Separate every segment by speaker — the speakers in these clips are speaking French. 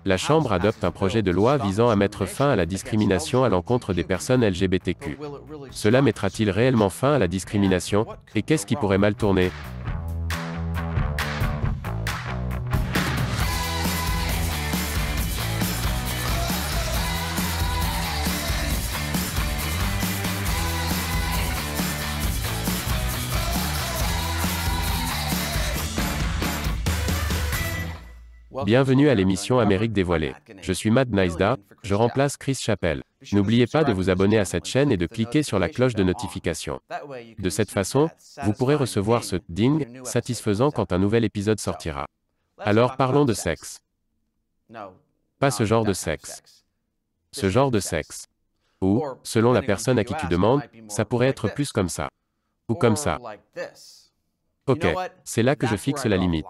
Speaker 1: La Chambre adopte un projet de loi visant à mettre fin à la discrimination à l'encontre des personnes LGBTQ. Cela mettra-t-il réellement fin à la discrimination? Et qu'est-ce qui pourrait mal tourner? Bienvenue à l'émission Amérique dévoilée. Je suis Matt Neisda, je remplace Chris Chappell. N'oubliez pas de vous abonner à cette chaîne et de cliquer sur la cloche de notification. De cette façon, vous pourrez recevoir ce « ding » satisfaisant quand un nouvel épisode sortira. Alors parlons de sexe. Pas ce genre de sexe. Ce genre de sexe. Ou, selon la personne à qui tu demandes, ça pourrait être plus comme ça. Ou comme ça. Ok, c'est là que je fixe la limite.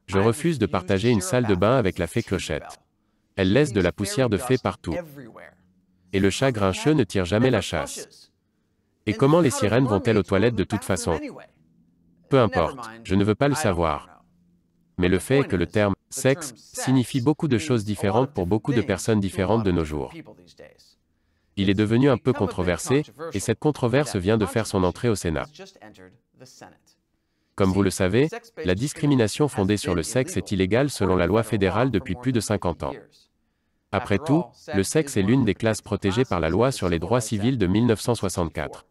Speaker 1: Je refuse de partager une salle de bain avec la fée Clochette. Elle laisse de la poussière de fée partout. Et le chat grincheux ne tire jamais la chasse. Et comment les sirènes vont-elles aux toilettes de toute façon? Peu importe, je ne veux pas le savoir. Mais le fait est que le terme « sexe » signifie beaucoup de choses différentes pour beaucoup de personnes différentes de nos jours. Il est devenu un peu controversé, et cette controverse vient de faire son entrée au Sénat. Comme vous le savez, la discrimination fondée sur le sexe est illégale selon la loi fédérale depuis plus de 50 ans. Après tout, le sexe est l'une des classes protégées par la loi sur les droits civils de 1964.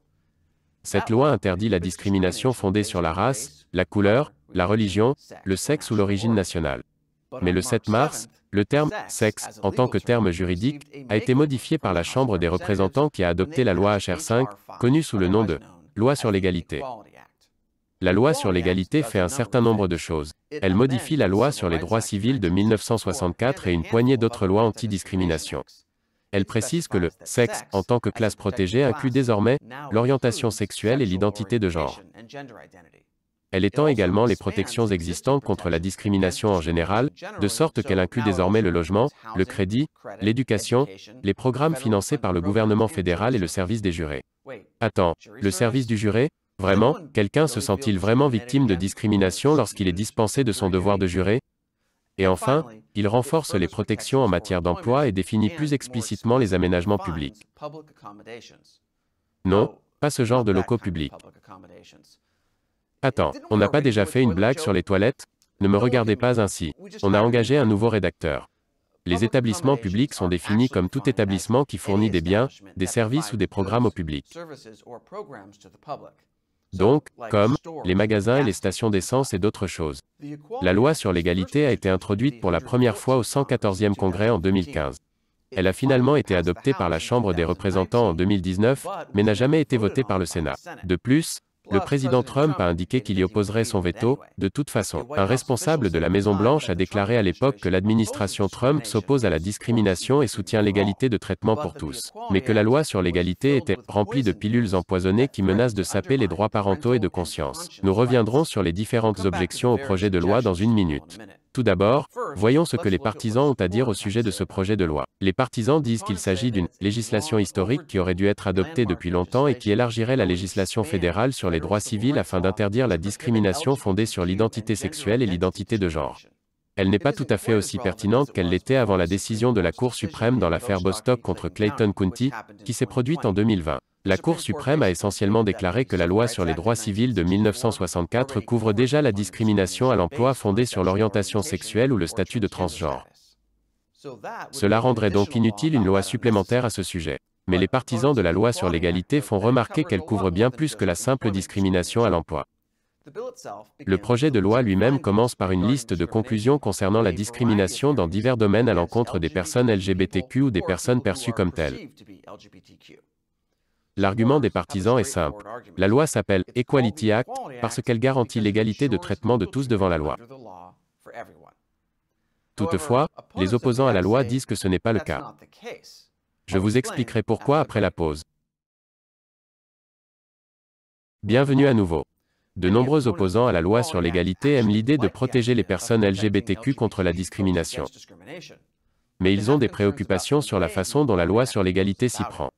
Speaker 1: Cette loi interdit la discrimination fondée sur la race, la couleur, la religion, le sexe ou l'origine nationale. Mais le 7 mars, le terme « sexe » en tant que terme juridique, a été modifié par la Chambre des représentants qui a adopté la loi HR5, connue sous le nom de « Loi sur l'égalité ». La loi sur l'égalité fait un certain nombre de choses. Elle modifie la loi sur les droits civils de 1964 et une poignée d'autres lois anti-discrimination. Elle précise que le « sexe » en tant que classe protégée inclut désormais l'orientation sexuelle et l'identité de genre. Elle étend également les protections existantes contre la discrimination en général, de sorte qu'elle inclut désormais le logement, le crédit, l'éducation, les programmes financés par le gouvernement fédéral et le service des jurés. Attends, le service du juré? Vraiment, quelqu'un se sent-il vraiment victime de discrimination lorsqu'il est dispensé de son devoir de jurer? Et enfin, il renforce les protections en matière d'emploi et définit plus explicitement les aménagements publics. Non, pas ce genre de locaux publics. Attends, on n'a pas déjà fait une blague sur les toilettes? Ne me regardez pas ainsi. On a engagé un nouveau rédacteur. Les établissements publics sont définis comme tout établissement qui fournit des biens, des services ou des programmes au public. Donc, comme les magasins et les stations d'essence et d'autres choses. La loi sur l'égalité a été introduite pour la première fois au 114e congrès en 2015. Elle a finalement été adoptée par la Chambre des représentants en 2019, mais n'a jamais été votée par le Sénat. De plus, le président Trump a indiqué qu'il y opposerait son veto, de toute façon. Un responsable de la Maison-Blanche a déclaré à l'époque que l'administration Trump s'oppose à la discrimination et soutient l'égalité de traitement pour tous, mais que la loi sur l'égalité était remplie de pilules empoisonnées qui menacent de saper les droits parentaux et de conscience. Nous reviendrons sur les différentes objections au projet de loi dans une minute. Tout d'abord, voyons ce que les partisans ont à dire au sujet de ce projet de loi. Les partisans disent qu'il s'agit d'une législation historique qui aurait dû être adoptée depuis longtemps et qui élargirait la législation fédérale sur les droits civils afin d'interdire la discrimination fondée sur l'identité sexuelle et l'identité de genre. Elle n'est pas tout à fait aussi pertinente qu'elle l'était avant la décision de la Cour suprême dans l'affaire Bostock contre Clayton County, qui s'est produite en 2020. La Cour suprême a essentiellement déclaré que la loi sur les droits civils de 1964 couvre déjà la discrimination à l'emploi fondée sur l'orientation sexuelle ou le statut de transgenre. Cela rendrait donc inutile une loi supplémentaire à ce sujet. Mais les partisans de la loi sur l'égalité font remarquer qu'elle couvre bien plus que la simple discrimination à l'emploi. Le projet de loi lui-même commence par une liste de conclusions concernant la discrimination dans divers domaines à l'encontre des personnes LGBTQ ou des personnes perçues comme telles. L'argument des partisans est simple. La loi s'appelle Equality Act parce qu'elle garantit l'égalité de traitement de tous devant la loi. Toutefois, les opposants à la loi disent que ce n'est pas le cas. Je vous expliquerai pourquoi après la pause. Bienvenue à nouveau. De nombreux opposants à la loi sur l'égalité aiment l'idée de protéger les personnes LGBTQ contre la discrimination. Mais ils ont des préoccupations sur la façon dont la loi sur l'égalité s'y prend.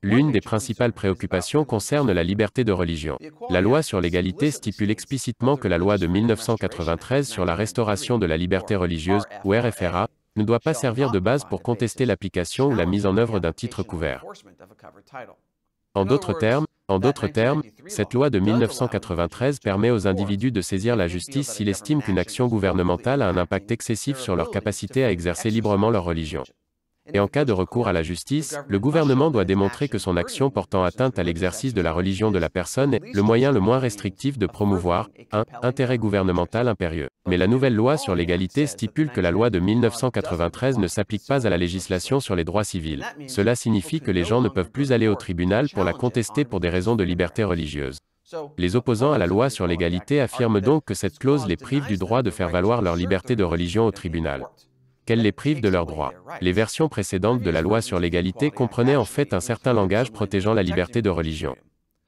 Speaker 1: L'une des principales préoccupations concerne la liberté de religion. La loi sur l'égalité stipule explicitement que la loi de 1993 sur la restauration de la liberté religieuse, ou RFRA, ne doit pas servir de base pour contester l'application ou la mise en œuvre d'un titre couvert. En d'autres termes, cette loi de 1993 permet aux individus de saisir la justice s'il estime qu'une action gouvernementale a un impact excessif sur leur capacité à exercer librement leur religion. Et en cas de recours à la justice, le gouvernement doit démontrer que son action portant atteinte à l'exercice de la religion de la personne est le moyen le moins restrictif de promouvoir un intérêt gouvernemental impérieux. Mais la nouvelle loi sur l'égalité stipule que la loi de 1993 ne s'applique pas à la législation sur les droits civils. Cela signifie que les gens ne peuvent plus aller au tribunal pour la contester pour des raisons de liberté religieuse. Les opposants à la loi sur l'égalité affirment donc que cette clause les prive du droit de faire valoir leur liberté de religion au tribunal. Qu'elle les prive de leurs droits. Les versions précédentes de la loi sur l'égalité comprenaient en fait un certain langage protégeant la liberté de religion.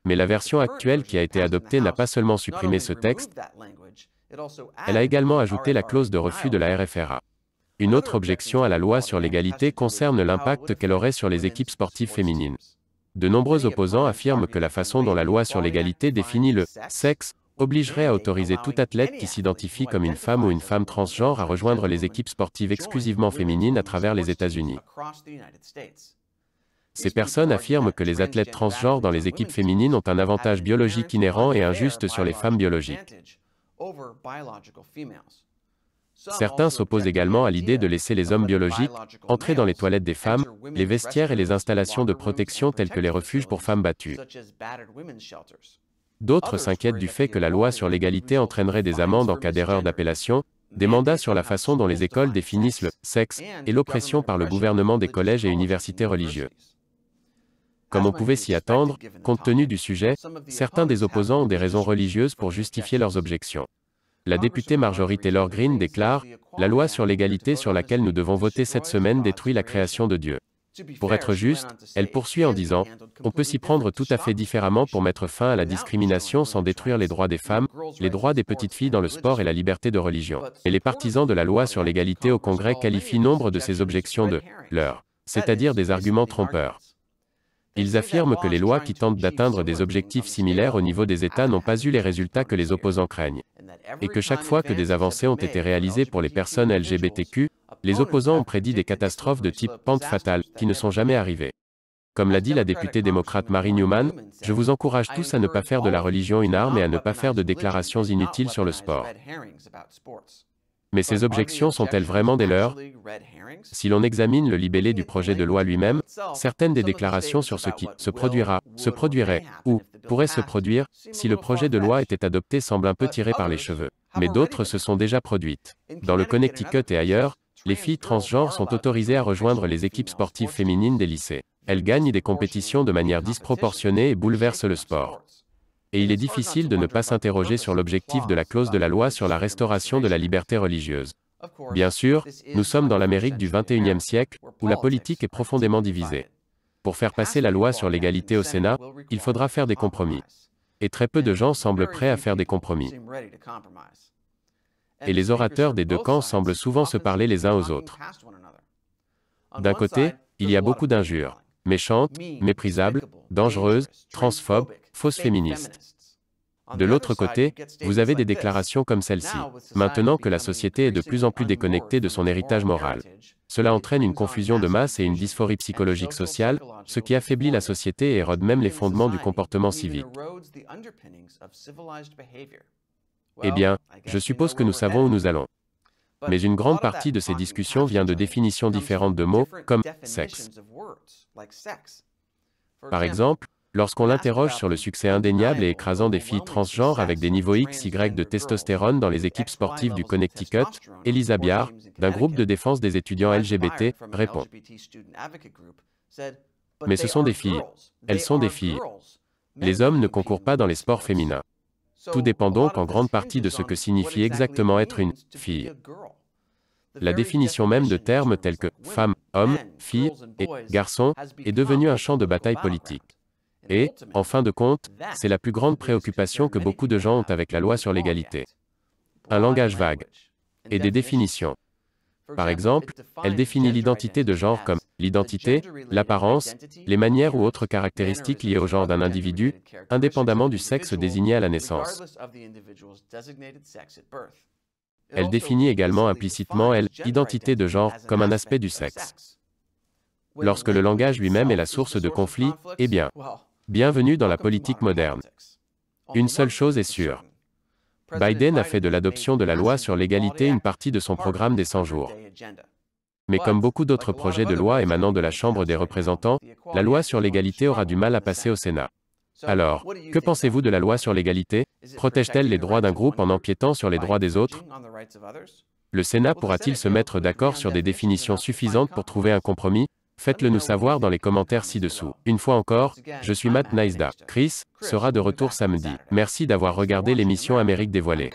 Speaker 1: Mais la version actuelle qui a été adoptée n'a pas seulement supprimé ce texte, elle a également ajouté la clause de refus de la RFRA. Une autre objection à la loi sur l'égalité concerne l'impact qu'elle aurait sur les équipes sportives féminines. De nombreux opposants affirment que la façon dont la loi sur l'égalité définit le sexe obligerait à autoriser tout athlète qui s'identifie comme une femme ou une femme transgenre à rejoindre les équipes sportives exclusivement féminines à travers les États-Unis. Ces personnes affirment que les athlètes transgenres dans les équipes féminines ont un avantage biologique inhérent et injuste sur les femmes biologiques. Certains s'opposent également à l'idée de laisser les hommes biologiques entrer dans les toilettes des femmes, les vestiaires et les installations de protection telles que les refuges pour femmes battues. D'autres s'inquiètent du fait que la loi sur l'égalité entraînerait des amendes en cas d'erreur d'appellation, des mandats sur la façon dont les écoles définissent le sexe, et l'oppression par le gouvernement des collèges et universités religieux. Comme on pouvait s'y attendre, compte tenu du sujet, certains des opposants ont des raisons religieuses pour justifier leurs objections. La députée Marjorie Taylor Greene déclare « La loi sur l'égalité sur laquelle nous devons voter cette semaine détruit la création de Dieu ». Pour être juste, elle poursuit en disant « On peut s'y prendre tout à fait différemment pour mettre fin à la discrimination sans détruire les droits des femmes, les droits des petites filles dans le sport et la liberté de religion. » Et les partisans de la loi sur l'égalité au Congrès qualifient nombre de ces objections de « leurres », c'est-à-dire des arguments trompeurs. Ils affirment que les lois qui tentent d'atteindre des objectifs similaires au niveau des États n'ont pas eu les résultats que les opposants craignent. Et que chaque fois que des avancées ont été réalisées pour les personnes LGBTQ, les opposants ont prédit des catastrophes de type pente fatale, qui ne sont jamais arrivées. Comme l'a dit la députée démocrate Mary Newman, je vous encourage tous à ne pas faire de la religion une arme et à ne pas faire de déclarations inutiles sur le sport. Mais ces objections sont-elles vraiment des leurs? Si l'on examine le libellé du projet de loi lui-même, certaines des déclarations sur ce qui se produira, se produirait, ou pourrait se produire, si le projet de loi était adopté semblent un peu tirées par les cheveux. Mais d'autres se sont déjà produites. Dans le Connecticut et ailleurs, les filles transgenres sont autorisées à rejoindre les équipes sportives féminines des lycées. Elles gagnent des compétitions de manière disproportionnée et bouleversent le sport. Et il est difficile de ne pas s'interroger sur l'objectif de la clause de la loi sur la restauration de la liberté religieuse. Bien sûr, nous sommes dans l'Amérique du XXIe siècle, où la politique est profondément divisée. Pour faire passer la loi sur l'égalité au Sénat, il faudra faire des compromis. Et très peu de gens semblent prêts à faire des compromis. Et les orateurs des deux camps semblent souvent se parler les uns aux autres. D'un côté, il y a beaucoup d'injures, méchantes, méprisables, dangereuses, transphobes, fausses féministes. De l'autre côté, vous avez des déclarations comme celle-ci. Maintenant que la société est de plus en plus déconnectée de son héritage moral. Cela entraîne une confusion de masse et une dysphorie psychologique sociale, ce qui affaiblit la société et érode même les fondements du comportement civique. Eh bien, je suppose que nous savons où nous allons. Mais une grande partie de ces discussions vient de définitions différentes de mots, comme « sexe ». Par exemple, lorsqu'on l'interroge sur le succès indéniable et écrasant des filles transgenres avec des niveaux XY de testostérone dans les équipes sportives du Connecticut, Elisa Biar, d'un groupe de défense des étudiants LGBT, répond « Mais ce sont des filles. Elles sont des filles. Les hommes ne concourent pas dans les sports féminins. Tout dépend donc en grande partie de ce que signifie exactement être une fille. » La définition même de termes tels que « femme »,« homme »,« fille » et « garçon » est devenue un champ de bataille politique. Et, en fin de compte, c'est la plus grande préoccupation que beaucoup de gens ont avec la loi sur l'égalité. Un langage vague. Et des définitions. Par exemple, elle définit l'identité de genre comme l'identité, l'apparence, les manières ou autres caractéristiques liées au genre d'un individu, indépendamment du sexe désigné à la naissance. Elle définit également implicitement l'identité de genre comme un aspect du sexe. Lorsque le langage lui-même est la source de conflits, eh bien, bienvenue dans la politique moderne. Une seule chose est sûre. Biden a fait de l'adoption de la loi sur l'égalité une partie de son programme des 100 jours. Mais comme beaucoup d'autres projets de loi émanant de la Chambre des représentants, la loi sur l'égalité aura du mal à passer au Sénat. Alors, que pensez-vous de la loi sur l'égalité? Protège-t-elle les droits d'un groupe en empiétant sur les droits des autres? Le Sénat pourra-t-il se mettre d'accord sur des définitions suffisantes pour trouver un compromis? Faites-le nous savoir dans les commentaires ci-dessous. Une fois encore, je suis Matt Naisda. Chris sera de retour samedi. Merci d'avoir regardé l'émission Amérique dévoilée.